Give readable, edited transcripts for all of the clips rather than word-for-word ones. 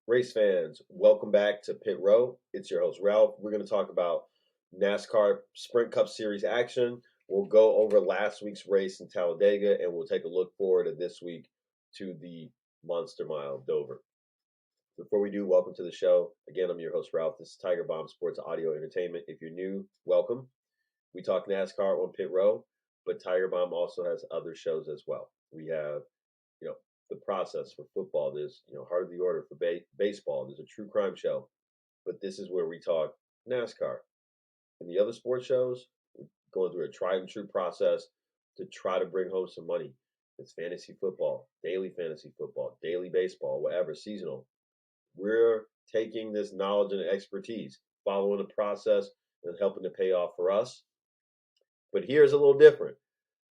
Race fans, welcome back to Pit Row. It's your host, Ralph. We're going to talk about NASCAR Sprint Cup Series action. We'll go over last week's race in Talladega, and we'll take a look forward to this week to the Monster Mile, Dover. Before we do, welcome to the show. Again, I'm your host, Ralph. This is Tiger Bomb Sports Audio Entertainment. If you're new, welcome. We talk NASCAR on Pit Row, but Tiger Bomb also has other shows as well. We have, the process for football. There's, Heart of the Order for baseball. There's a true crime show, but this is where we talk NASCAR. And the other sports shows, we're going through a tried and true process to try to bring home some money. It's fantasy football, daily baseball, whatever, seasonal. We're taking this knowledge and expertise, following a process and helping to pay off for us. But here's a little different.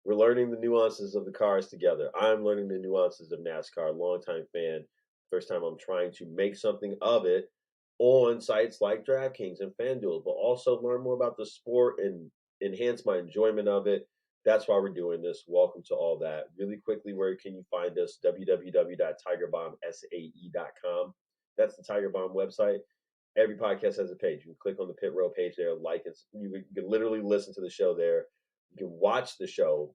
We're learning the nuances of the cars together. I'm learning the nuances of NASCAR, longtime fan. First time I'm trying to make something of it on sites like DraftKings and FanDuel, but also learn more about the sport and enhance my enjoyment of it. That's why we're doing this. Welcome to all that. Really quickly, where can you find us? www.tigerbombsae.com. That's the Tiger Bomb website. Every podcast has a page. You can click on the Pit Row page there, like it. You can literally listen to the show there. You can watch the show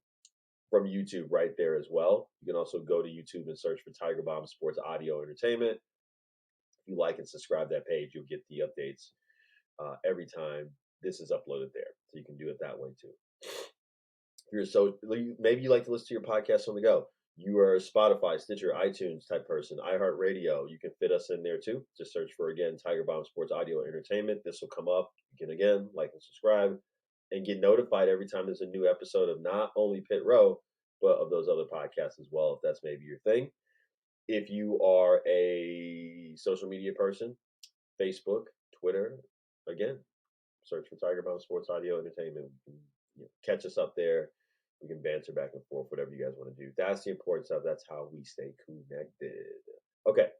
from YouTube right there as well. You can also go to YouTube and search for Tiger Bomb Sports Audio Entertainment. If you like and subscribe that page, you'll get the updates every time this is uploaded there. So you can do it that way too. Maybe you like to listen to your podcast on the go. You are a Spotify, Stitcher, iTunes type person, iHeartRadio. You can fit us in there too. Just search for, again, Tiger Bomb Sports Audio Entertainment. This will come up. You can, again, like and subscribe and get notified every time there's a new episode of not only Pit Row, but of those other podcasts as well, if that's maybe your thing. If you are a social media person, Facebook, Twitter, again, search for Tiger Bomb Sports Audio Entertainment. You can catch us up there. We can banter back and forth, whatever you guys want to do. That's the important stuff. That's how we stay connected. Okay,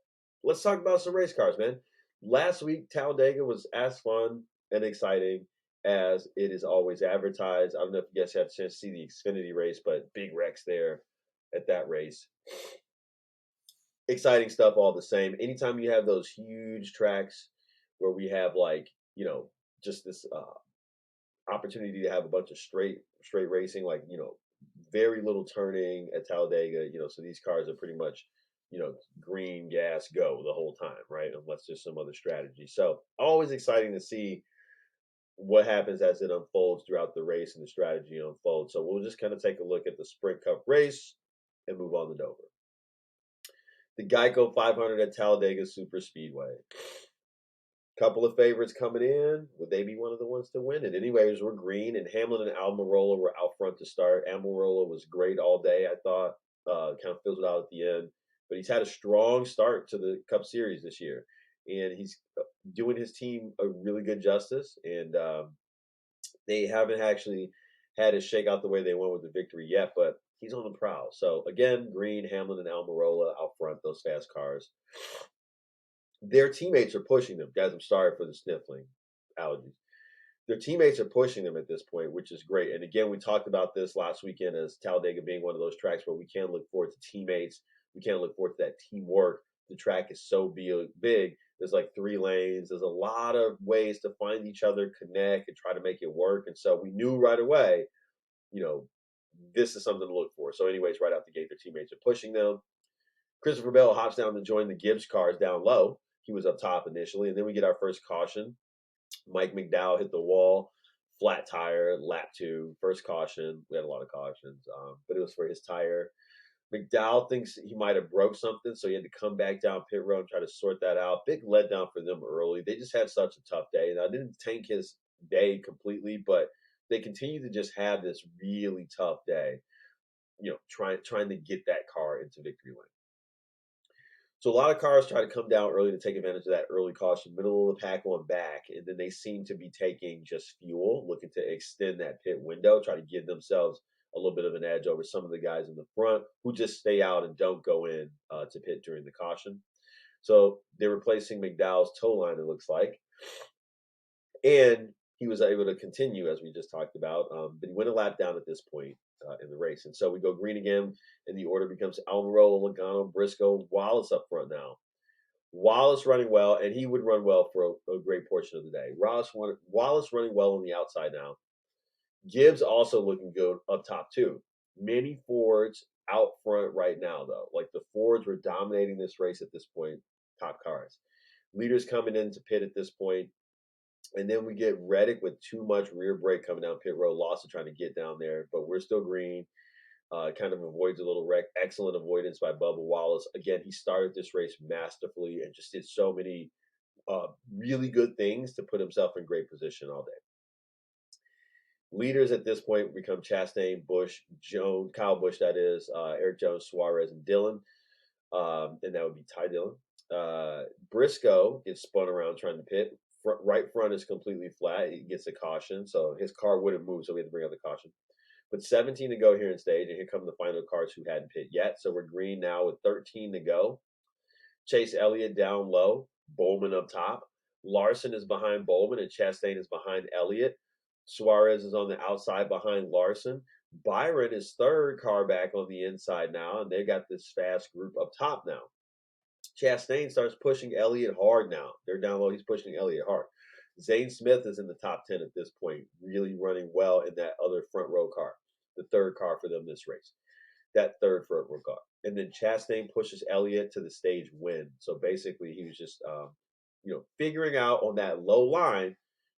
let's talk about some race cars, man. Last week, Talladega was as fun and exciting as it is always advertised. I don't know if you guys had a chance to see the Xfinity race, but big wrecks there at that race. Exciting stuff all the same. Anytime you have those huge tracks where we have just this opportunity to have a bunch of straight racing, very little turning at Talladega, so these cars are pretty much, green, gas, go the whole time, right? Unless there's some other strategy. So always exciting to see what happens as it unfolds throughout the race and the strategy unfolds. So we'll just kind of take a look at the Sprint Cup race and move on to Dover. The Geico 500 at Talladega Super Speedway. Couple of favorites coming in. Would they be one of the ones to win it? Anyways, we're green, and Hamlin and Almirola were out front to start. Almirola was great all day, I thought. Kind of fizzled out at the end. But he's had a strong start to the Cup Series this year. And he's doing his team a really good justice. And they haven't actually had it shake out the way they went with the victory yet, but he's on the prowl. So, again, Green, Hamlin, and Almirola out front, those fast cars. Their teammates are pushing them. Guys, I'm sorry for the sniffling allergies. Their teammates are pushing them at this point, which is great. And again, we talked about this last weekend as Talladega being one of those tracks where we can look forward to teammates. We can look forward to that teamwork. The track is so big. There's like 3 lanes. There's a lot of ways to find each other, connect, and try to make it work. And so we knew right away, this is something to look for. So anyways, right out the gate, their teammates are pushing them. Christopher Bell hops down to join the Gibbs cars down low. He was up top initially, and then we get our first caution. Mike McDowell hit the wall, flat tire, lap 2, first caution. We had a lot of cautions, but it was for his tire. McDowell thinks he might have broke something, so he had to come back down pit road and try to sort that out. Big letdown for them early. They just had such a tough day. Now, I didn't tank his day completely, but they continue to just have this really tough day, trying to get that car into victory lane. So a lot of cars try to come down early to take advantage of that early caution, middle of the pack on back, and then they seem to be taking just fuel, looking to extend that pit window, try to give themselves a little bit of an edge over some of the guys in the front who just stay out and don't go in to pit during the caution. So they're replacing McDowell's tow line, it looks like. And he was able to continue, as we just talked about, but he went a lap down at this point in the race. And so we go green again, and the order becomes Almirola, Logano, Briscoe, Wallace up front now. Wallace running well, and he would run well for a great portion of the day. Wallace running well on the outside now. Gibbs also looking good up top too. Many Fords out front right now though. Like the Fords were dominating this race at this point. Top cars, leaders coming into pit at this point, and then we get Reddick with too much rear brake coming down pit road. Lawson trying to get down there, but we're still green. Kind of avoids a little wreck. Excellent avoidance by Bubba Wallace. Again, he started this race masterfully and just did so many really good things to put himself in great position all day. Leaders at this point become Chastain, Busch, Jones, Kyle Busch, that is, Eric Jones, Suarez, and Dillon. And that would be Ty Dillon. Briscoe gets spun around trying to pit. Right front is completely flat. He gets a caution, so his car wouldn't move, so we had to bring out the caution. But 17 to go here in stage, and here come the final cars who hadn't pit yet. So we're green now with 13 to go. Chase Elliott down low, Bowman up top. Larson is behind Bowman, and Chastain is behind Elliott. Suarez is on the outside behind Larson. Byron is third car back on the inside now, and they got this fast group up top now. Chastain starts pushing Elliott hard now. They're down low. He's pushing Elliott hard. Zane Smith is in the top 10 at this point, really running well in that other front row car, the third car for them this race, that third front row car. And then Chastain pushes Elliott to the stage win. So basically he was just, figuring out on that low line,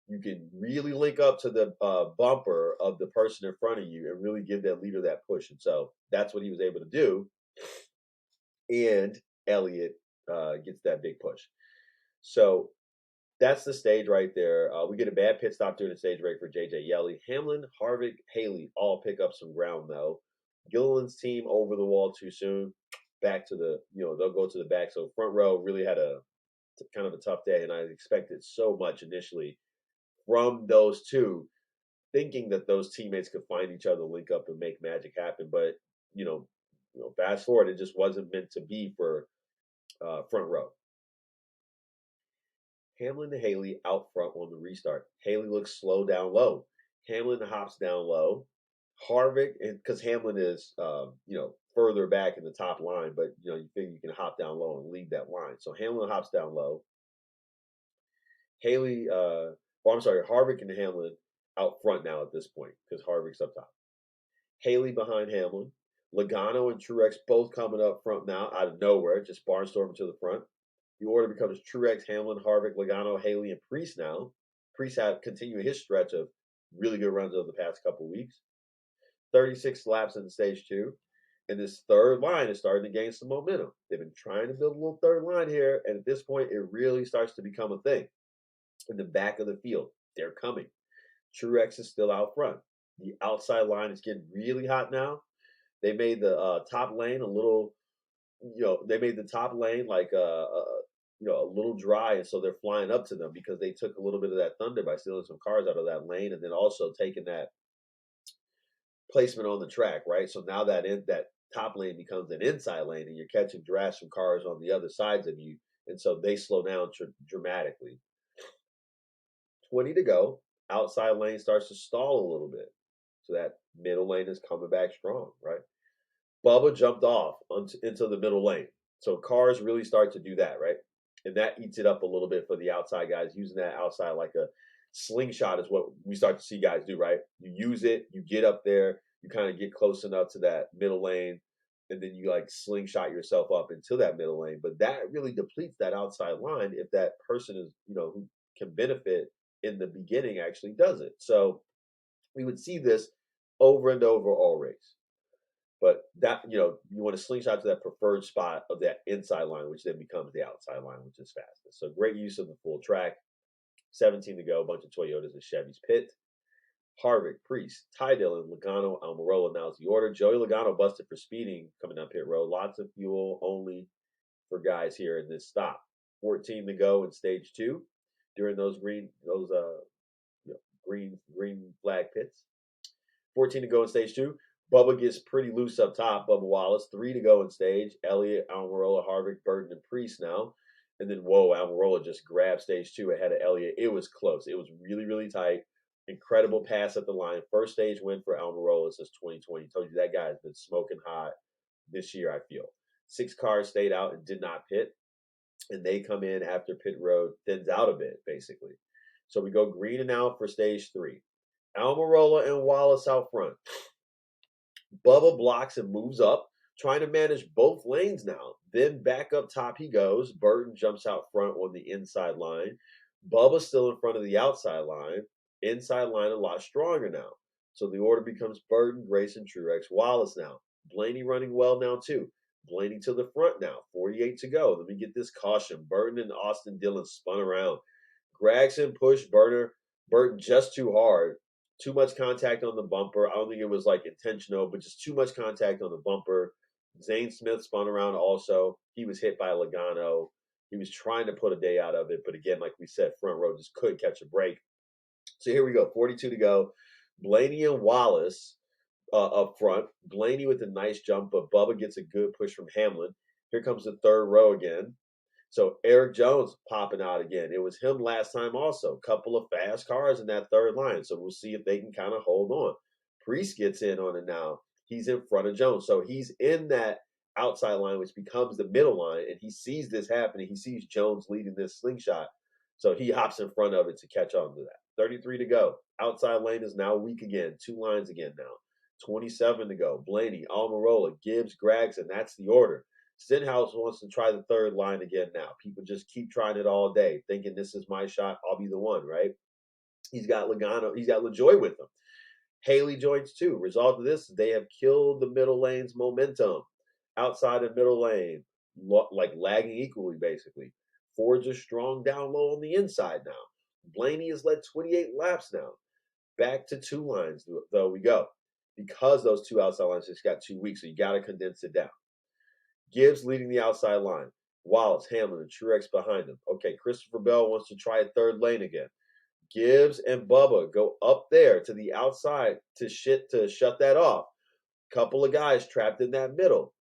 you can really link up to the bumper of the person in front of you and really give that leader that push. And so that's what he was able to do. And Elliott gets that big push. So that's the stage right there. We get a bad pit stop during the stage break for J.J. Yeley. Hamlin, Harvick, Haley all pick up some ground, though. Gilliland's team over the wall too soon. Back to the, they'll go to the back. So front row really had a kind of a tough day, and I expected so much initially from those two, thinking that those teammates could find each other, link up, and make magic happen. But, fast forward, it just wasn't meant to be for front row. Hamlin and Haley out front on the restart. Haley looks slow down low. Hamlin hops down low. Harvick, because Hamlin is, further back in the top line, but, you figure you can hop down low and lead that line. So Hamlin hops down low. Harvick and Hamlin out front now at this point because Harvick's up top. Haley behind Hamlin. Logano and Truex both coming up front now out of nowhere, just barnstorming to the front. The order becomes Truex, Hamlin, Harvick, Logano, Haley, and Priest now. Priest had continuing his stretch of really good runs over the past couple weeks. 36 laps in stage 2. And this third line is starting to gain some momentum. They've been trying to build a little third line here, and at this point, it really starts to become a thing. In the back of the field, they're coming. Truex is still out front. The outside line is getting really hot now. They made the top lane a little, they made the top lane like a little dry, and so they're flying up to them because they took a little bit of that thunder by stealing some cars out of that lane, and then also taking that placement on the track, right? So now that top lane becomes an inside lane, and you're catching drafts from cars on the other sides of you, and so they slow down dramatically. 20 to go. Outside lane starts to stall a little bit, so that middle lane is coming back strong, right? Bubba jumped off into the middle lane, so cars really start to do that, right? And that eats it up a little bit for the outside guys, using that outside like a slingshot is what we start to see guys do, right? You use it, you get up there, you kind of get close enough to that middle lane, and then you like slingshot yourself up into that middle lane. But that really depletes that outside line if that person is, who can benefit in the beginning actually does it. So we would see this over and over all race. But that, you want to slingshot to that preferred spot of that inside line, which then becomes the outside line, which is fastest. So great use of the full track. 17 to go, a bunch of Toyotas and Chevys pit. Harvick, Priest, Ty Dillon, Logano, Almirola now is the order. Joey Logano busted for speeding coming down pit road. Lots of fuel only for guys here in this stop. 14 to go in stage 2 during those green flag pits. 14 to go in stage 2. Bubba gets pretty loose up top. Bubba Wallace. 3 to go in stage. Elliott, Almirola, Harvick, Burton, and Priest now. And then, Almirola just grabbed stage 2 ahead of Elliott. It was close. It was really, really tight. Incredible pass at the line. First stage win for Almirola since 2020. Told you that guy has been smoking hot this year, I feel. 6 cars stayed out and did not pit. and they come in after pit road thins out a bit, basically. So we go green and out for stage 3. Almirola and Wallace out front. Bubba blocks and moves up, trying to manage both lanes now. Then back up top he goes. Burton jumps out front on the inside line. Bubba's still in front of the outside line. Inside line a lot stronger now. So the order becomes Burton, Grayson, Truex, Wallace now. Blaney running well now too. Blaney to the front now. 48 to go. Let me get this caution. Burton and Austin Dillon spun around. Gragson pushed Burton just too hard. Too much contact on the bumper. I don't think it was like intentional, but just too much contact on the bumper. Zane Smith spun around also. He was hit by Logano. He was trying to put a day out of it, but again, like we said, front row just couldn't catch a break. So here we go, 42 to go. Blaney and Wallace up front. Blaney with a nice jump, but Bubba gets a good push from Hamlin. Here comes the third row again. So Eric Jones popping out again. It was him last time also. Couple of fast cars in that third line. So we'll see if they can kind of hold on. Priest gets in on it now. He's in front of Jones. So he's in that outside line, which becomes the middle line. And he sees this happening. He sees Jones leading this slingshot. So he hops in front of it to catch on to that. 33 to go. Outside lane is now weak again. 2 lines again now. 27 to go. Blaney, Almirola, Gibbs, Gragson. That's the order. Stenhouse wants to try the third line again now. People just keep trying it all day, thinking this is my shot. I'll be the one, right? He's got Logano. He's got LaJoy with him. Haley joins too. Result of this, they have killed the middle lane's momentum. Outside of middle lane, like lagging equally, basically. Ford's are strong down low on the inside now. Blaney has led 28 laps now. Back to 2 lines, though we go. Because those 2 outside lines just got 2 weeks, so you got to condense it down. Gibbs leading the outside line. Wallace, Hamlin, and Truex behind him. Okay, Christopher Bell wants to try a third lane again. Gibbs and Bubba go up there to the outside to shut that off. Couple of guys trapped in that middle.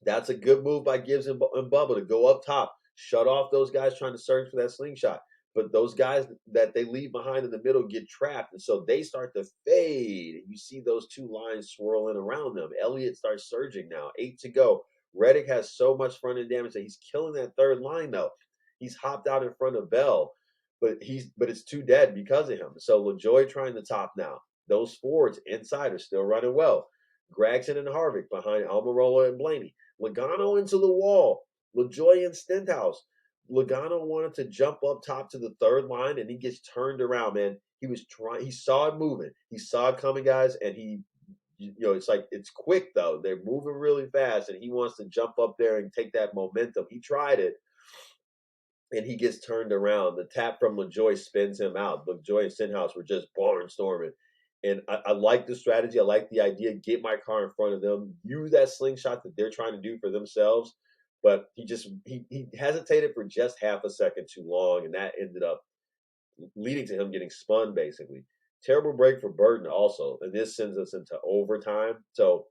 That's a good move by Gibbs and Bubba to go up top, shut off those guys trying to search for that slingshot. But those guys that they leave behind in the middle get trapped, and so they start to fade. And you see those 2 lines swirling around them. Elliott starts surging now. 8 to go. Reddick has so much front end damage that he's killing that third line though. He's hopped out in front of Bell, but it's too dead because of him. So LaJoy trying the top now. Those Fords inside are still running well. Gragson and Harvick behind Almirola and Blaney. Logano into the wall. LaJoy and Stenhouse. Logano wanted to jump up top to the third line, and he gets turned around, man. He saw it moving. He saw it coming, guys, and it's like it's quick though. They're moving really fast, and he wants to jump up there and take that momentum. He tried it, and he gets turned around. The tap from LaJoy spins him out. LaJoy and Stenhouse were just barnstorming. And I like the strategy. I like the idea. Get my car in front of them. Use that slingshot that they're trying to do for themselves. But he hesitated for just half a second too long, and that ended up leading to him getting spun, basically. Terrible break for Burton also, and this sends us into overtime. So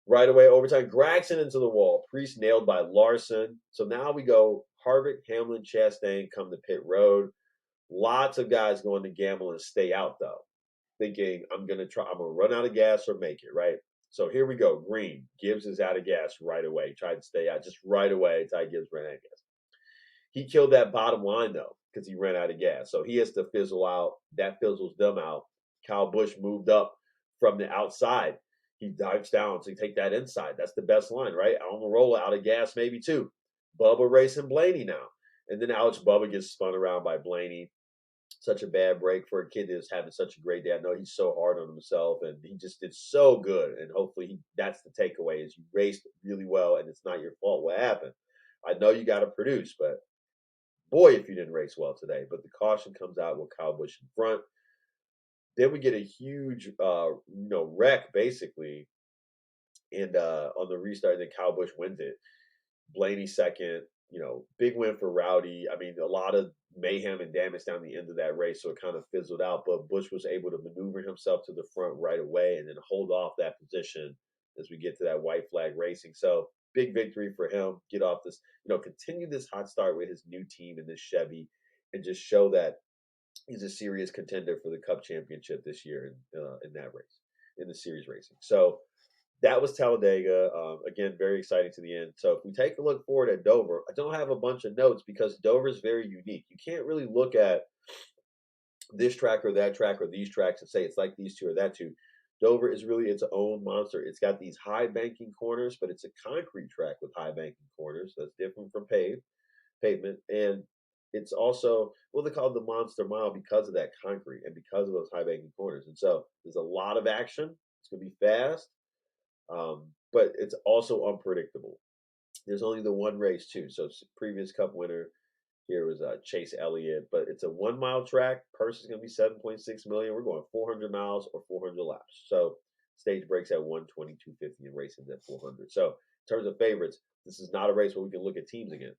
right away, overtime, Gragson into the wall. Priest nailed by Larson. So now we go Harvick, Hamlin, Chastain come to pit road. Lots of guys going to gamble and stay out, though, thinking I'm going to run out of gas or make it, right? So here we go. Green. Gibbs is out of gas right away. Tried to stay out just right away. Ty Gibbs ran out of gas. He killed that bottom line, though, because he ran out of gas. So he has to fizzle out. That fizzles them out. Kyle Busch moved up from the outside. He dives down to take that inside. That's the best line, right? Almirola out of gas maybe too. Bubba racing Blaney now. And then Alex Bubba gets spun around by Blaney. Such a bad break for a kid that's having such a great day. I know he's so hard on himself, and he just did so good. And hopefully that's the takeaway is you raced really well, and it's not your fault what happened. I know you got to produce, but boy, if you didn't race well today. But the caution comes out with Kyle Busch in front. Then we get a huge, wreck basically, and on the restart, then Kyle Busch wins it. Blaney second, big win for Rowdy. I mean, a lot of mayhem and damage down the end of that race, so it kind of fizzled out. But Busch was able to maneuver himself to the front right away and then hold off that position as we get to that white flag racing. So big victory for him. Get off this, continue this hot start with his new team in this Chevy, and just show that he's a serious contender for the Cup championship this year in that race, in the series racing. So that was Talladega. Again, very exciting to the end. So if we take a look forward at Dover, I don't have a bunch of notes because Dover is very unique. You can't really look at this track or that track or these tracks and say it's like these two or that two. Dover is really its own monster. It's got these high banking corners, but it's a concrete track with high banking corners. That's different from pavement. And it's also, well, they call it the Monster Mile because of that concrete and because of those high banking corners. And so there's a lot of action. It's going to be fast, but it's also unpredictable. There's only the one race too. So previous Cup winner here was Chase Elliott, but it's a 1 mile track. Purse is going to be 7.6 million. We're going 400 miles or 400 laps. So stage breaks at 122.50 and racing at 400. So in terms of favorites, this is not a race where we can look at teams again.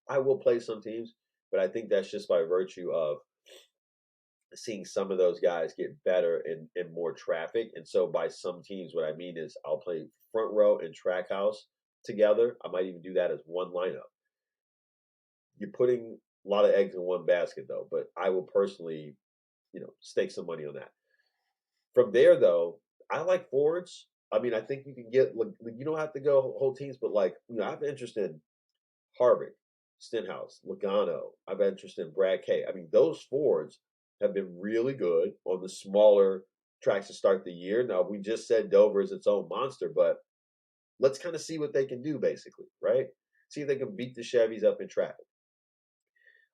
I will play some teams, but I think that's just by virtue of seeing some of those guys get better in more traffic. And so by some teams, what I mean is I'll play front row and track house together. I might even do that as one lineup. You're putting a lot of eggs in one basket though, but I will personally, stake some money on that. From there though, I like forwards. I mean, I think you can get like you don't have to go whole teams, but like I have interest in Harvick, Stenhouse, Logano. I have interest in Brad K. I mean, those forwards have been really good on the smaller tracks to start the year. Now we just said Dover is its own monster, but let's kind of see what they can do, basically, right? See if they can beat the Chevys up in traffic.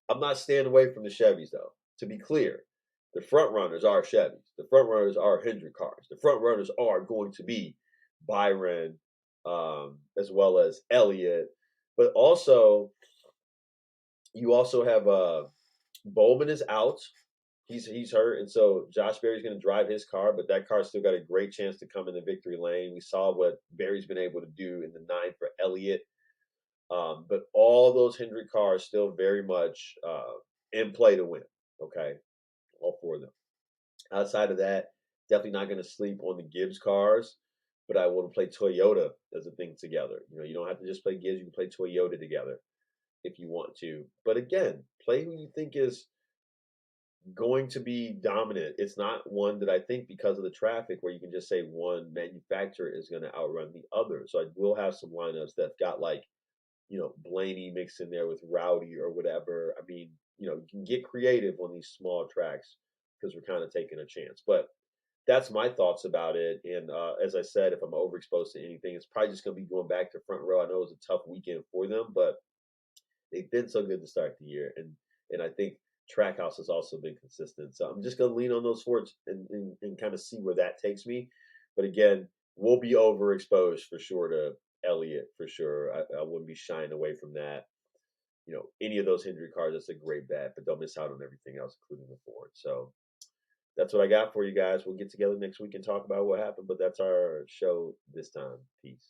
I'm not staying away from the Chevys, though. To be clear, the front runners are Chevys. The front runners are Hendrick cars. The front runners are going to be Byron, as well as Elliott. But also, you also have Bowman is out. He's hurt, and so Josh Berry's going to drive his car, but that car's still got a great chance to come in the victory lane. We saw what Berry's been able to do in the 9 for Elliott. But all those Hendrick cars still very much in play to win. Okay, all 4 of them. Outside of that, definitely not going to sleep on the Gibbs cars, but I want to play Toyota as a thing together. You don't have to just play Gibbs; you can play Toyota together if you want to. But again, play who you think is going to be dominant. It's not one that I think because of the traffic where you can just say one manufacturer is going to outrun the other. So I will have some lineups that got like Blaney mixed in there with Rowdy or whatever. I mean, you can get creative on these small tracks because we're kind of taking a chance. But that's my thoughts about it. And as I said, if I'm overexposed to anything, it's probably just going to be going back to front row. I know it was a tough weekend for them, but they've been so good to start the year. And I think Trackhouse has also been consistent. So I'm just going to lean on those forwards and kind of see where that takes me. But again, we'll be overexposed for sure to Elliott for sure. I wouldn't be shying away from that. Any of those Hendrick cars, that's a great bet, but don't miss out on everything else, including the Ford. So that's what I got for you guys. We'll get together next week and talk about what happened, but that's our show this time. Peace.